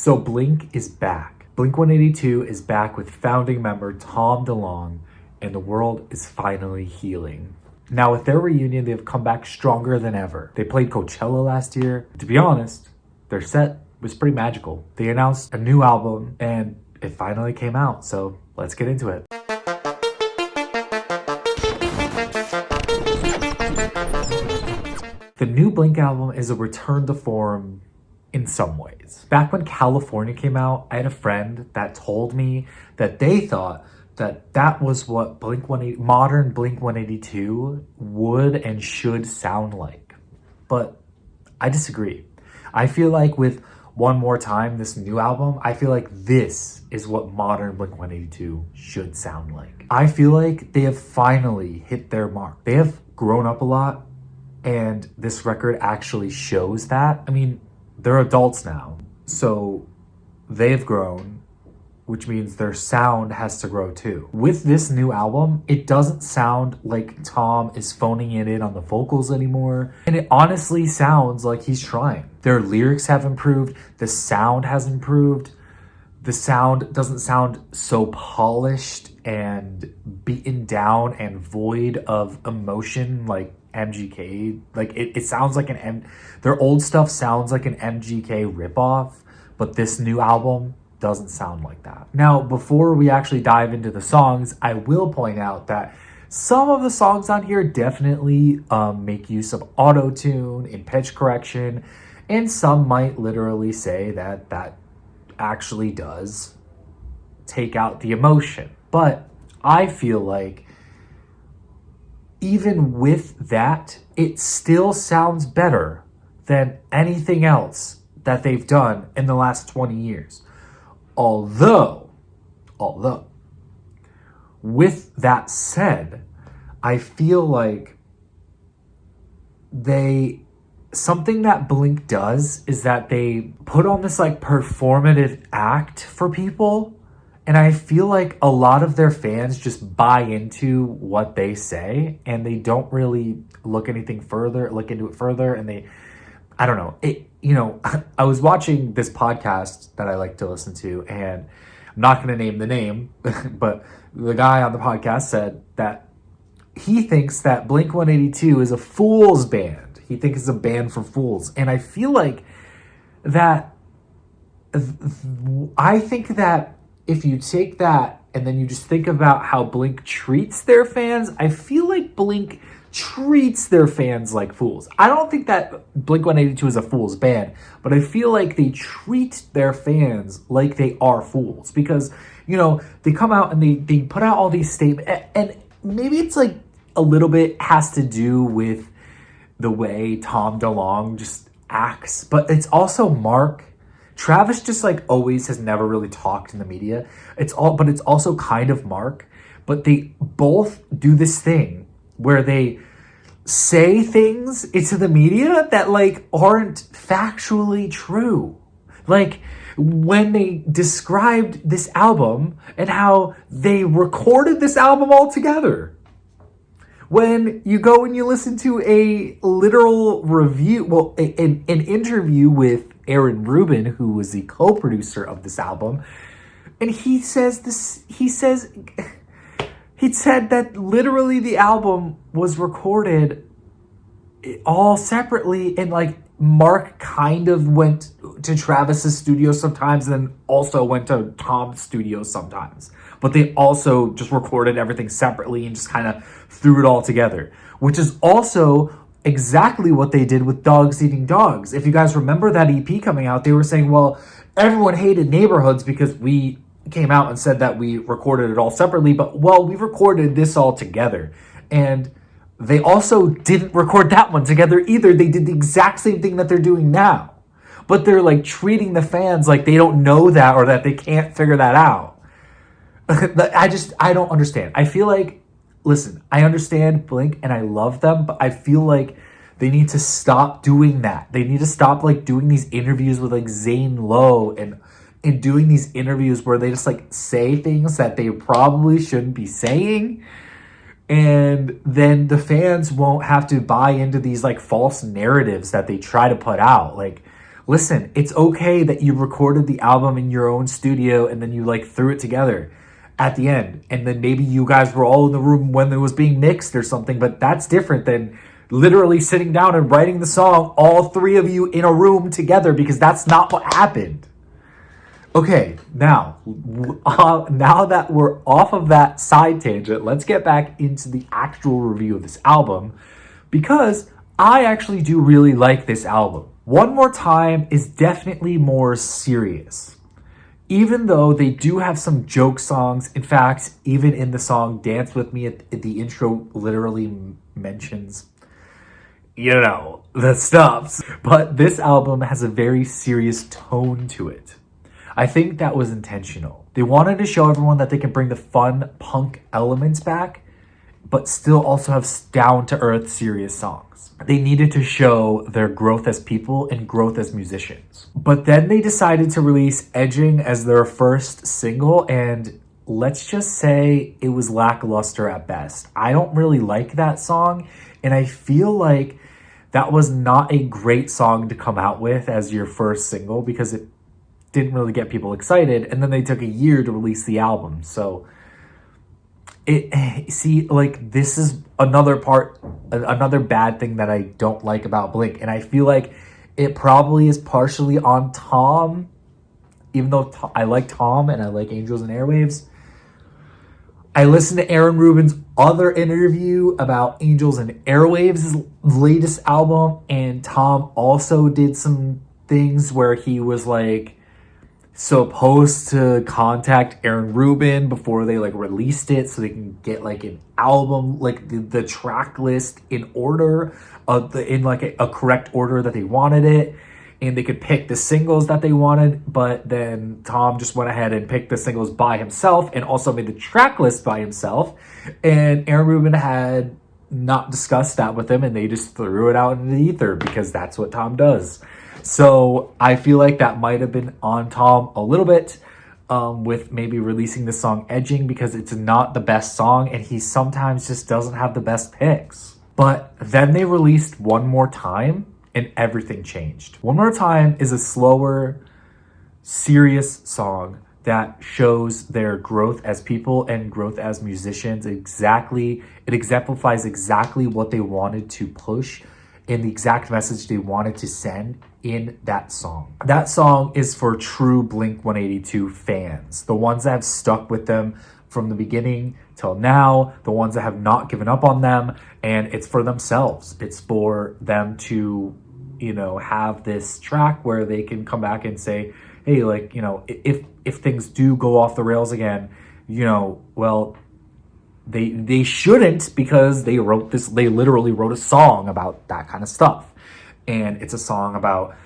So Blink is back. Blink-182 is back with founding member Tom DeLonge, and the world is finally healing. Now with their reunion, they've come back stronger than ever. They played Coachella last year. To be honest, their set was pretty magical. They announced a new album and it finally came out, so let's get into it. The new Blink album is a return to form in some ways. Back when California came out, I had a friend that told me that they thought that was what modern Blink-182 would and should sound like. But I disagree. I feel like with One More Time, this new album, I feel like this is what modern Blink-182 should sound like. I feel like they have finally hit their mark. They have grown up a lot, and this record actually shows that. I mean, they're adults now, so they've grown, which means their sound has to grow too. With this new album, it doesn't sound like Tom is phoning it in on the vocals anymore, and it honestly sounds like he's trying. Their lyrics have improved, the sound has improved, the sound doesn't sound so polished and beaten down and void of emotion like MGK. Like it sounds like their old stuff sounds like an MGK ripoff, but this new album doesn't sound like that. Now, before we actually dive into the songs, I will point out that some of the songs on here definitely make use of auto-tune and pitch correction, and some might literally say that actually does take out the emotion. But I feel like even with that, it still sounds better than anything else that they've done in the last 20 years. Although, with that said, I feel like something that Blink does is that they put on this like performative act for people. And I feel like a lot of their fans just buy into what they say and they don't really look into it further. And I don't know. I was watching this podcast that I like to listen to, and I'm not going to name the name, but the guy on the podcast said that he thinks that Blink-182 is a fool's band. He thinks it's a band for fools. And I feel like that, if you take that and then you just think about how Blink treats their fans, I feel like Blink treats their fans like fools. I don't think that Blink-182 is a fool's band, but I feel like they treat their fans like they are fools because, they come out and they put out all these statements, and maybe it's like a little bit has to do with the way Tom DeLonge just acts, but it's also Mark. Travis just like always has never really talked in the media. But it's also kind of Mark. But they both do this thing where they say things into the media that like aren't factually true. Like when they described this album and how they recorded this album all together. When you go and you listen to a literal review, an interview with Aaron Rubin, who was the co-producer of this album, and he said that literally the album was recorded all separately, and like Mark kind of went to Travis's studio sometimes and then also went to Tom's studio sometimes. But they also just recorded everything separately and just kind of threw it all together, which is also exactly what they did with Dogs Eating Dogs. If you guys remember that EP coming out, they were saying, well, everyone hated Neighborhoods because we came out and said that we recorded it all separately, but well, we recorded this all together. And they also didn't record that one together either. They did the exact same thing that they're doing now, but they're like treating the fans like they don't know that or that they can't figure that out. I don't understand. I feel like, listen, I understand Blink and I love them, but I feel like they need to stop doing that. They need to stop like doing these interviews with like Zane Lowe and doing these interviews where they just like say things that they probably shouldn't be saying. And then the fans won't have to buy into these like false narratives that they try to put out. Like Listen, it's okay that you recorded the album in your own studio and then you like threw it together at the end. And then maybe you guys were all in the room when it was being mixed or something, but that's different than literally sitting down and writing the song, all three of you in a room together, because that's not what happened. Okay, now that we're off of that side tangent, let's get back into the actual review of this album, because I actually do really like this album. One More Time is definitely more serious. Even though they do have some joke songs. In fact, even in the song Dance With Me, at the intro literally mentions, the stuffs. But this album has a very serious tone to it. I think that was intentional. They wanted to show everyone that they can bring the fun punk elements back, but still also have down-to-earth serious songs. They needed to show their growth as people and growth as musicians. But then they decided to release Edging as their first single, and let's just say it was lackluster at best. I don't really like that song, and I feel like that was not a great song to come out with as your first single, because it didn't really get people excited, and then they took a year to release the album. So this is another bad thing that I don't like about Blink, and I feel like it probably is partially on Tom, even though I like Tom and I like Angels and Airwaves. I listened to Aaron Rubin's other interview about Angels and Airwaves' latest album, and Tom also did some things where he was like supposed to contact Aaron Rubin before they like released it so they can get like an album, like the track list in order in like a correct order that they wanted it, and they could pick the singles that they wanted. But then Tom just went ahead and picked the singles by himself and also made the track list by himself, and Aaron Rubin had not discussed that with him, and they just threw it out into the ether because that's what Tom does. So I feel like that might have been on Tom a little bit with maybe releasing the song Edging, because it's not the best song and he sometimes just doesn't have the best picks. But then they released One More Time and everything changed. One More Time is a slower, serious song that shows their growth as people and growth as musicians. It exemplifies exactly what they wanted to push and the exact message they wanted to send in that song. That song is for true BLINK-182 fans, the ones that have stuck with them from the beginning till now, the ones that have not given up on them, and it's for themselves. It's for them to, have this track where they can come back and say, hey, if things do go off the rails again, they shouldn't, because they literally wrote a song about that kind of stuff. And it's a song about,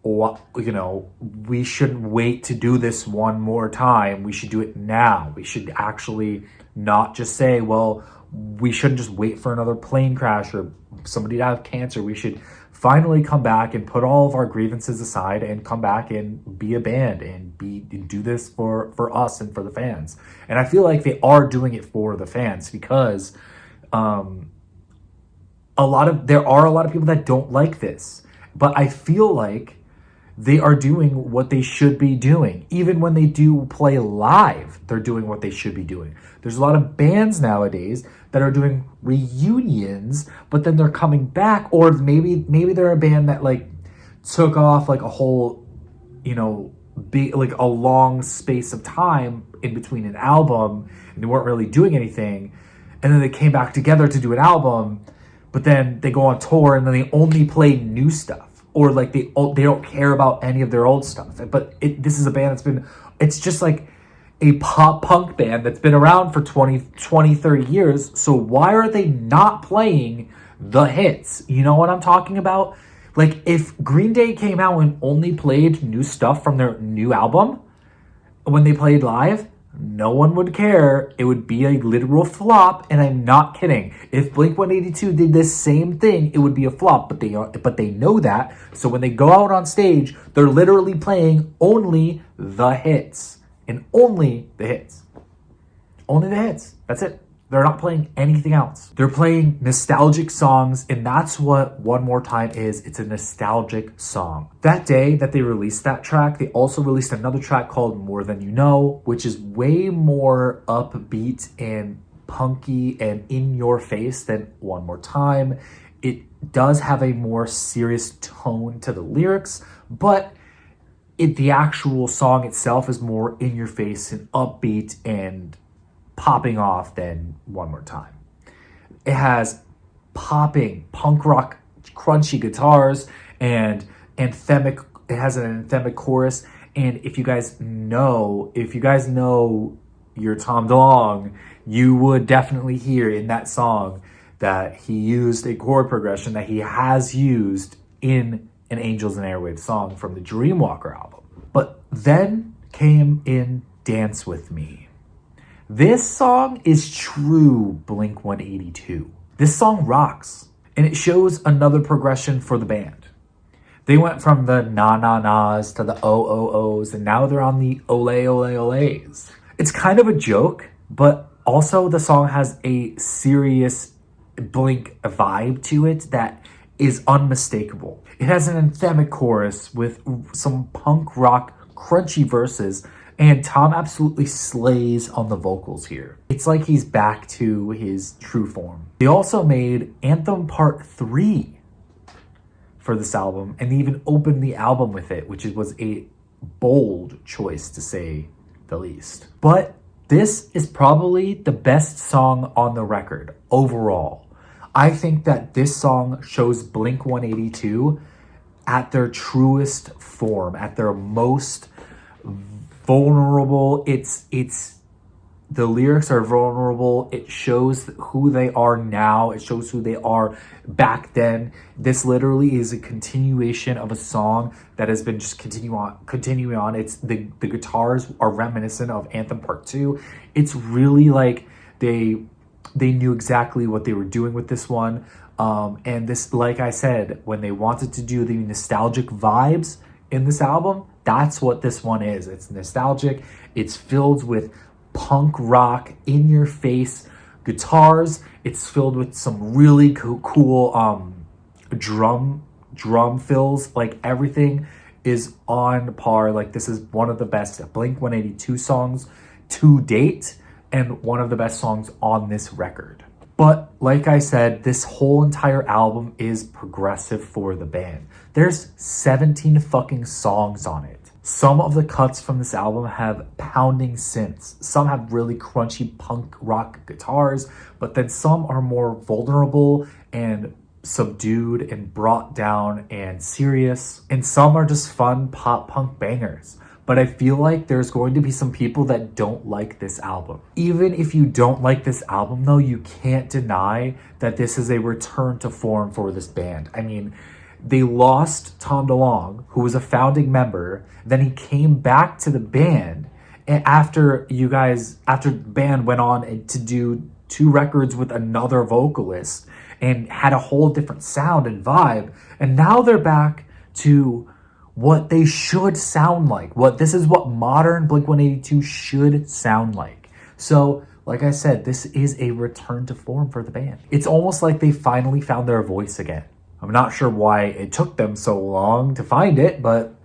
we shouldn't wait to do this one more time. We should do it now. We should actually not just say, well, we shouldn't just wait for another plane crash or somebody to have cancer. We should finally come back and put all of our grievances aside and come back and be a band and do this for us and for the fans. And I feel like they are doing it for the fans, because there are a lot of people that don't like this, but I feel like they are doing what they should be doing. Even when they do play live, they're doing what they should be doing. There's a lot of bands nowadays that are doing reunions, but then they're coming back, or maybe they're a band that like took off like a whole, big, like a long space of time in between an album, and they weren't really doing anything, and then they came back together to do an album, but then they go on tour and then they only play new stuff, or like they don't care about any of their old stuff. But this is a band it's just like a pop punk band that's been around for 20, 30 years. So why are they not playing the hits? You know what I'm talking about? Like, if Green Day came out and only played new stuff from their new album when they played live, no one would care. It would be a literal flop, and I'm not kidding. If Blink-182 did this same thing, it would be a flop, but they know that. So when they go out on stage, they're literally playing only the hits, and only the hits. Only the hits. That's it. They're not playing anything else. They're playing nostalgic songs, and that's what One More Time is. It's a nostalgic song. That day that they released that track, they also released another track called More Than You Know, which is way more upbeat and punky and in your face than One More Time. It does have a more serious tone to the lyrics, but the actual song itself is more in your face and upbeat and popping off than One More Time. It has popping punk rock crunchy guitars and anthemic. It has an anthemic chorus, and if you guys know your Tom DeLonge, you would definitely hear in that song that he used a chord progression that he has used in an Angels and Airwaves song from the Dreamwalker album. But then came in Dance With Me. This song is true Blink-182. This song rocks, and it shows another progression for the band. They went from the na-na-nas to the o-o-os, and now they're on the ole-ole-oles. It's kind of a joke, but also the song has a serious Blink vibe to it that is unmistakable. It has an anthemic chorus with some punk rock crunchy verses, and Tom absolutely slays on the vocals here. It's like he's back to his true form. They also made Anthem Part 3 for this album and even opened the album with it, which was a bold choice to say the least. But this is probably the best song on the record overall. I think that this song shows Blink-182 at their truest form, at their most vulnerable. It's the lyrics are vulnerable. It shows who they are now. It shows who they are back then. This literally is a continuation of a song that has been just continuing on. It's the guitars are reminiscent of Anthem Part 2. It's really like they knew exactly what they were doing with this one. And this, like I said, when they wanted to do the nostalgic vibes in this album, that's what this one is. It's nostalgic. It's filled with punk rock, in your face guitars. It's filled with some really cool drum fills. Like, everything is on par. Like, this is one of the best Blink-182 songs to date and one of the best songs on this record. But like I said, this whole entire album is progressive for the band. There's 17 fucking songs on it. Some of the cuts from this album have pounding synths. Some have really crunchy punk rock guitars, but then some are more vulnerable and subdued and brought down and serious. And some are just fun pop punk bangers. But I feel like there's going to be some people that don't like this album. Even if you don't like this album though, you can't deny that this is a return to form for this band. I mean, they lost Tom DeLonge, who was a founding member. Then he came back to the band, and after the band went on to do 2 records with another vocalist and had a whole different sound and vibe. And now they're back to what they should sound like. This is what modern Blink-182 should sound like. So, like I said, this is a return to form for the band. It's almost like they finally found their voice again. I'm not sure why it took them so long to find it, but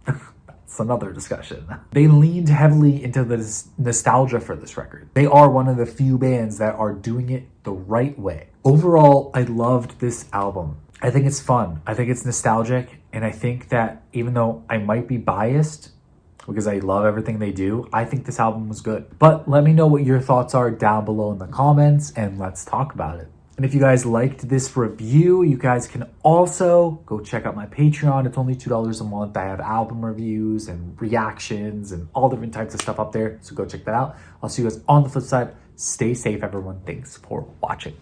that's another discussion. They leaned heavily into the nostalgia for this record. They are one of the few bands that are doing it the right way. Overall, I loved this album. I think it's fun. I think it's nostalgic. And I think that even though I might be biased because I love everything they do, I think this album was good. But let me know what your thoughts are down below in the comments, and let's talk about it. And if you guys liked this review, you guys can also go check out my Patreon. It's only $2 a month. I have album reviews and reactions and all different types of stuff up there. So go check that out. I'll see you guys on the flip side. Stay safe, everyone. Thanks for watching.